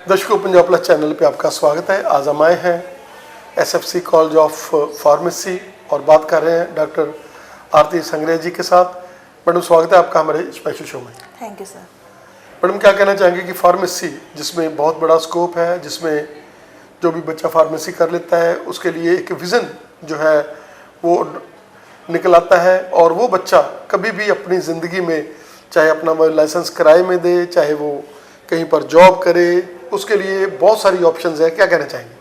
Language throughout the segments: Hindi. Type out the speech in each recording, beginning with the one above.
दर्शकों, पंजाब प्लस चैनल पे आपका स्वागत है। आज हम आए हैं एसएफसी कॉलेज ऑफ फार्मेसी और बात कर रहे हैं डॉक्टर आरती संग्रह जी के साथ। मैडम, स्वागत है आपका हमारे स्पेशल शो में। Thank you sir. मैडम, क्या कहना चाहेंगे कि फार्मेसी जिसमें बहुत बड़ा स्कोप है, जिसमें जो भी बच्चा फार्मेसी कर लेता है उसके लिए एक विज़न जो है वो निकल आता है और वो बच्चा कभी भी अपनी ज़िंदगी में चाहे अपना लाइसेंस किराए में दे, चाहे वो कहीं पर जॉब करे, उसके लिए बहुत सारी ऑप्शंस है। क्या कहना चाहेंगे?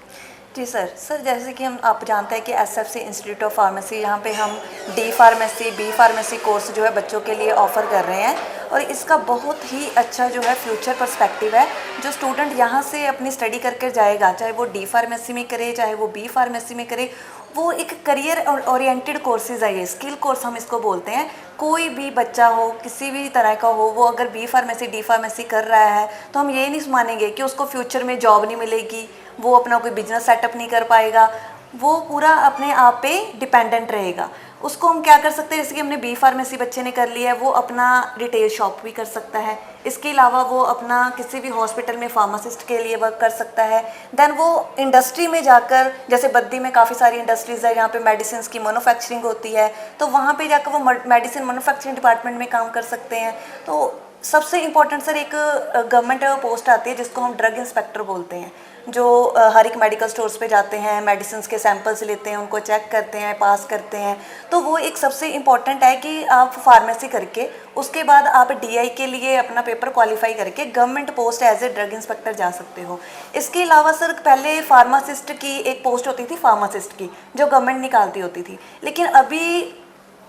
जी सर, जैसे कि आप जानते हैं कि एसएफसी इंस्टीट्यूट ऑफ फार्मेसी, यहाँ पे हम D pharmacy, B pharmacy course जो है बच्चों के लिए ऑफ़र कर रहे हैं और इसका बहुत ही अच्छा जो है फ्यूचर पर्सपेक्टिव है। जो स्टूडेंट यहाँ से अपनी स्टडी करके जाएगा, चाहे वो डी फार्मेसी में करे, चाहे वो बी फार्मेसी में करे, वो एक करियर ओरिएंटेड कोर्सेज है। ये स्किल कोर्स हम इसको बोलते हैं। कोई भी बच्चा हो, किसी भी तरह का हो, वो अगर बी फार्मेसी, डी फार्मेसी कर रहा है तो हम ये नहीं मानेंगे कि उसको फ्यूचर में जॉब नहीं मिलेगी, वो अपना कोई बिजनेस सेटअप नहीं कर पाएगा, वो पूरा अपने आप पे डिपेंडेंट रहेगा। उसको हम क्या कर सकते हैं, जैसे कि हमने बी फार्मेसी बच्चे ने कर लिया है, वो अपना रिटेल शॉप भी कर सकता है। इसके अलावा वो अपना किसी भी हॉस्पिटल में फार्मासिस्ट के लिए वर्क कर सकता है। देन वो इंडस्ट्री में जाकर, जैसे बद्दी में काफ़ी सारी इंडस्ट्रीज़ है, यहाँ पे मेडिसिन की मैन्युफैक्चरिंग होती है, तो वहाँ पे जाकर वो मेडिसिन मैन्युफैक्चरिंग डिपार्टमेंट में काम कर सकते हैं। तो सबसे इम्पॉर्टेंट सर एक गवर्नमेंट पोस्ट आती है जिसको हम ड्रग इंस्पेक्टर बोलते हैं, जो हर एक मेडिकल स्टोर्स पे जाते हैं, मेडिसिन के सैंपल्स लेते हैं, उनको चेक करते हैं, पास करते हैं। तो वो एक सबसे इम्पॉर्टेंट है कि आप फार्मेसी करके उसके बाद आप डीआई के लिए अपना पेपर क्वालिफाई करके government post as a drug inspector जा सकते हो। इसके अलावा सर पहले फार्मासिस्ट की एक पोस्ट होती थी, फार्मासिस्ट की, जो गवर्नमेंट निकालती होती थी। लेकिन अभी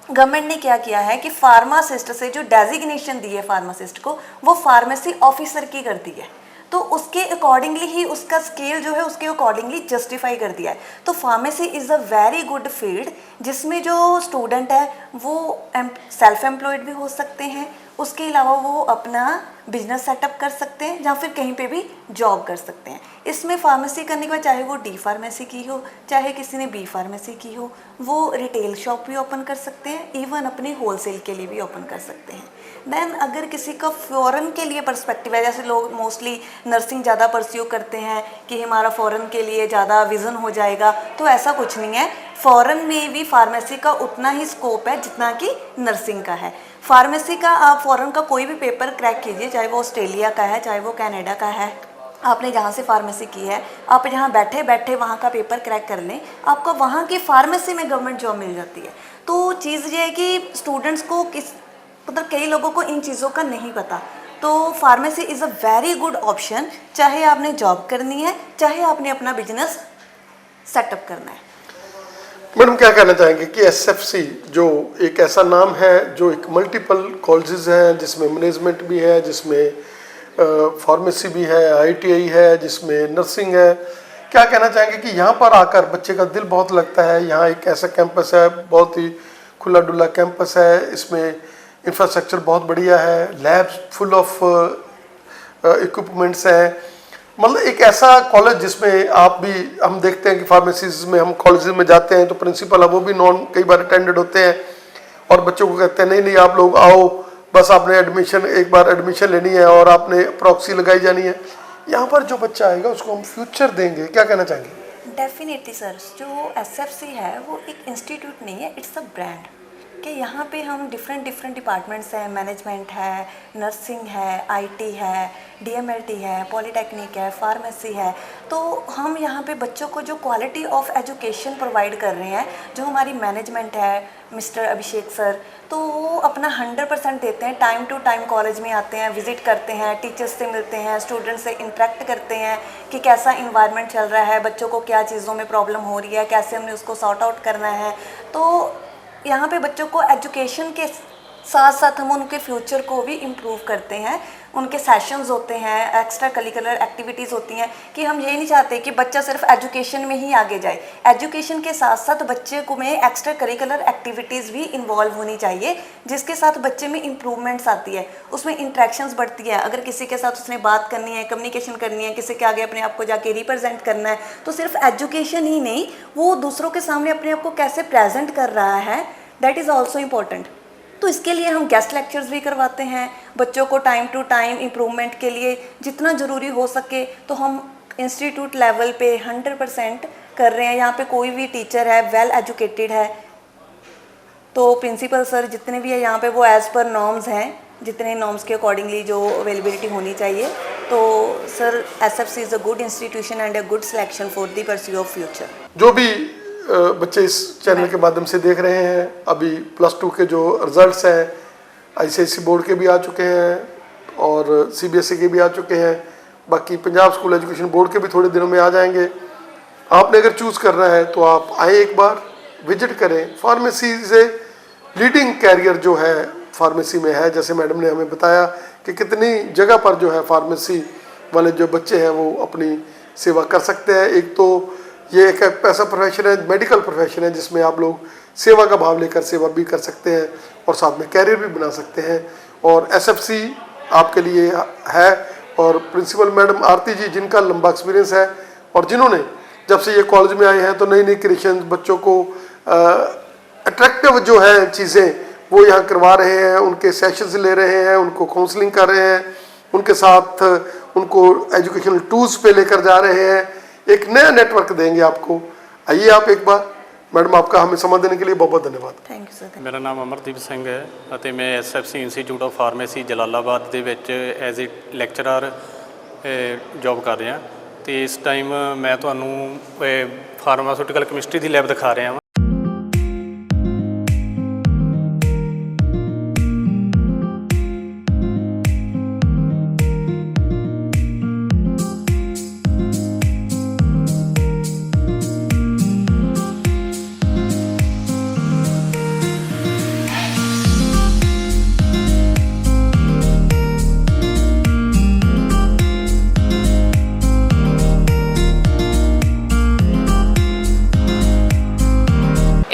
गवर्नमेंट ने क्या किया है कि फार्मासिस्ट से जो डेजिग्नेशन दी है फार्मासिस्ट को, वो फार्मेसी ऑफिसर की कर दी है। तो उसके अकॉर्डिंगली ही उसका स्केल जो है उसके अकॉर्डिंगली जस्टिफाई कर दिया है। तो pharmacy is a very good field जिसमें जो स्टूडेंट है वो सेल्फ एम्प्लॉयड भी हो सकते हैं, उसके अलावा वो अपना बिजनेस सेटअप कर सकते हैं या फिर कहीं पे भी जॉब कर सकते हैं। इसमें फार्मेसी करने के बाद चाहे वो डी फार्मेसी की हो, चाहे किसी ने बी फार्मेसी की हो, वो रिटेल शॉप भी ओपन कर सकते हैं, इवन अपनी होलसेल के लिए भी ओपन कर सकते हैं। देन अगर किसी का फॉरेन के लिए पर्सपेक्टिव है, जैसे लोग मोस्टली नर्सिंग ज़्यादा परस्यू करते हैं कि हमारा फॉरेन के लिए ज़्यादा विज़न हो जाएगा, तो ऐसा कुछ नहीं है। फॉरेन में भी फार्मेसी का उतना ही स्कोप है जितना कि नर्सिंग का है। फार्मेसी का आप फॉरेन का कोई भी पेपर क्रैक कीजिए, चाहे वो ऑस्ट्रेलिया का है, चाहे वो कनाडा का है, आपने जहाँ से फार्मेसी की है, आप जहाँ बैठे बैठे वहाँ का पेपर क्रैक कर लें, आपको वहाँ की फार्मेसी में गवर्नमेंट जॉब मिल जाती है। तो चीज़ ये है कि स्टूडेंट्स को मतलब कई लोगों को इन चीज़ों का नहीं पता। तो pharmacy is a very good option, चाहे आपने जॉब करनी है, चाहे आपने अपना बिजनेस सेटअप करना है। मैडम, क्या कहना चाहेंगे कि एसएफसी जो एक ऐसा नाम है, जो एक मल्टीपल कॉलेजेस हैं, जिसमें मैनेजमेंट भी है, जिसमें फार्मेसी भी है, आईटीआई है, जिसमें नर्सिंग है, क्या कहना चाहेंगे कि यहाँ पर आकर बच्चे का दिल बहुत लगता है? यहाँ एक ऐसा कैंपस है, बहुत ही खुला डुला कैंपस है, इसमें इंफ्रास्ट्रक्चर बहुत बढ़िया है, लैब्स फुल ऑफ इक्विपमेंट्स हैं, मतलब एक ऐसा कॉलेज जिसमें आप भी, हम देखते हैं कि फार्मेसीज में हम कॉलेज में जाते हैं तो प्रिंसिपल है वो भी नॉन कई बार अटेंडेड होते हैं और बच्चों को कहते हैं नहीं नहीं आप लोग आओ, बस आपने एडमिशन, एक बार एडमिशन लेनी है और आपने प्रॉक्सी लगाई जानी है। यहाँ पर जो बच्चा आएगा उसको हम फ्यूचर देंगे, क्या कहना चाहेंगे? डेफिनेटली सर, जो एसएफसी है वो एक इंस्टीट्यूट नहीं है, इट्स अ ब्रांड। कि यहाँ पे हम डिफरेंट डिपार्टमेंट्स हैं, मैनेजमेंट है, नर्सिंग है, आईटी है, डीएमएलटी है, पॉलीटेक्निक है, फार्मेसी है। तो हम यहाँ पे बच्चों को जो क्वालिटी ऑफ एजुकेशन प्रोवाइड कर रहे हैं, जो हमारी मैनेजमेंट है, मिस्टर अभिषेक सर, तो वो अपना 100% देते हैं। टाइम टू टाइम कॉलेज में आते हैं, विजिट करते हैं, टीचर्स से मिलते हैं, स्टूडेंट्स से इंटरेक्ट करते हैं कि कैसा इन्वायरमेंट चल रहा है, बच्चों को क्या चीज़ों में प्रॉब्लम हो रही है, कैसे हमने उसको सॉर्ट आउट करना है। तो यहाँ पे बच्चों को एजुकेशन के साथ साथ हम उनके फ्यूचर को भी इम्प्रूव करते हैं। उनके सेशंस होते हैं, एक्स्ट्रा करिकुलर एक्टिविटीज़ होती हैं कि हम ये नहीं चाहते कि बच्चा सिर्फ एजुकेशन में ही आगे जाए। एजुकेशन के साथ साथ बच्चे को में एक्स्ट्रा करिकुलर एक्टिविटीज़ भी इन्वॉल्व होनी चाहिए, जिसके साथ बच्चे में इम्प्रूवमेंट्स आती है, उसमें इंट्रैक्शंस बढ़ती है। अगर किसी के साथ उसने बात करनी है, कम्युनिकेशन करनी है, किसी के आगे अपने आप को जाके रिप्रेजेंट करना है, तो सिर्फ एजुकेशन ही नहीं, वो दूसरों के सामने अपने आप को कैसे प्रेजेंट कर रहा है, दैट इज़ ऑल्सो इम्पॉर्टेंट। तो इसके लिए हम गेस्ट लेक्चर्स भी करवाते हैं बच्चों को टाइम टू टाइम इम्प्रूवमेंट के लिए जितना ज़रूरी हो सके, तो हम इंस्टीट्यूट लेवल पे 100% कर रहे हैं। यहाँ पे कोई भी टीचर है वेल एजुकेटेड है, तो प्रिंसिपल सर जितने भी है यहाँ पे वो एज़ पर नॉर्म्स हैं, जितने नॉर्म्स के अकॉर्डिंगली जो अवेलेबिलिटी होनी चाहिए। तो sir SFC is a good institution and a good selection for the pursue of future. जो भी बच्चे इस चैनल के माध्यम से देख रहे हैं, अभी +2 के जो रिजल्ट्स हैं ICSE बोर्ड के भी आ चुके हैं और CBSE के भी आ चुके हैं, बाकी पंजाब स्कूल एजुकेशन बोर्ड के भी थोड़े दिनों में आ जाएंगे। आपने अगर चूज़ करना है तो आप आए, एक बार विजिट करें। फार्मेसी से लीडिंग कैरियर जो है फार्मेसी में है, जैसे मैडम ने हमें बताया कि कितनी जगह पर जो है फार्मेसी वाले जो बच्चे हैं वो अपनी सेवा कर सकते हैं। एक तो ये एक ऐसा प्रोफेशन है, मेडिकल प्रोफेशन है, जिसमें आप लोग सेवा का भाव लेकर सेवा भी कर सकते हैं और साथ में कैरियर भी बना सकते हैं, और SFC आपके लिए है। और प्रिंसिपल मैडम आरती जी, जिनका लंबा एक्सपीरियंस है और जिन्होंने जब से ये कॉलेज में आए हैं तो नई नई क्रिएशन, बच्चों को अट्रैक्टिव जो है चीज़ें वो यहाँ करवा रहे हैं, उनके सेशंस ले रहे हैं, उनको काउंसलिंग कर रहे हैं, उनके साथ उनको एजुकेशनल टूल्स पे लेकर जा रहे हैं, एक नया नेटवर्क देंगे आपको। आइए आप एक बार। मैडम, आपका हमें समय देने के लिए बहुत बहुत धन्यवाद। Thank you sir. मेरा नाम अमरदीप ਸਿੰਘ ਹੈ ਅਤੇ ਮੈਂ SFC institute of pharmacy Jalalabad ਦੇ ਵਿੱਚ ਐਜ਼ ਏ ਲੈਕਚਰਰ ਜੌਬ ਕਰ ਰਿਹਾ ਤੇ ਇਸ ਟਾਈਮ ਮੈਂ ਤੁਹਾਨੂੰ ਫਾਰਮਾਸਿਊਟੀਕਲ ਕੈਮਿਸਟਰੀ ਦੀ ਲੈਬ ਦਿਖਾ ਰਿਹਾ ਹਾਂ।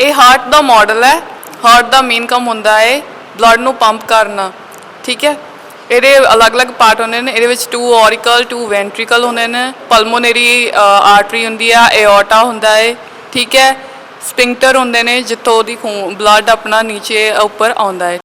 ਇਹ ਹਾਰਟ ਦਾ ਮਾਡਲ ਹੈ। ਹਾਰਟ ਦਾ ਮੇਨ ਕੰਮ ਹੁੰਦਾ ਹੈ ਬਲੱਡ ਨੂੰ ਪੰਪ ਕਰਨਾ, ਠੀਕ ਹੈ। ਇਹਦੇ ਅਲੱਗ-ਅਲੱਗ ਪਾਰਟ ਹੁੰਦੇ ਨੇ, ਇਹਦੇ ਵਿੱਚ 2 ਔਰੀਕਲ 2 ਵੈਂਟ੍ਰੀਕਲ ਹੁੰਦੇ ਨੇ, ਪਲਮੋਨਰੀ ਆਰਟਰੀ ਹੁੰਦੀ ਆ, ਐਓਰਟਾ ਹੁੰਦਾ ਹੈ, ਠੀਕ ਹੈ, ਸਪਿੰਕਟਰ ਹੁੰਦੇ ਨੇ ਜਿੱਥੋਂ ਦੀ ਬਲੱਡ ਆਪਣਾ ਨੀਚੇ ਉੱਪਰ ਆਉਂਦਾ ਹੈ।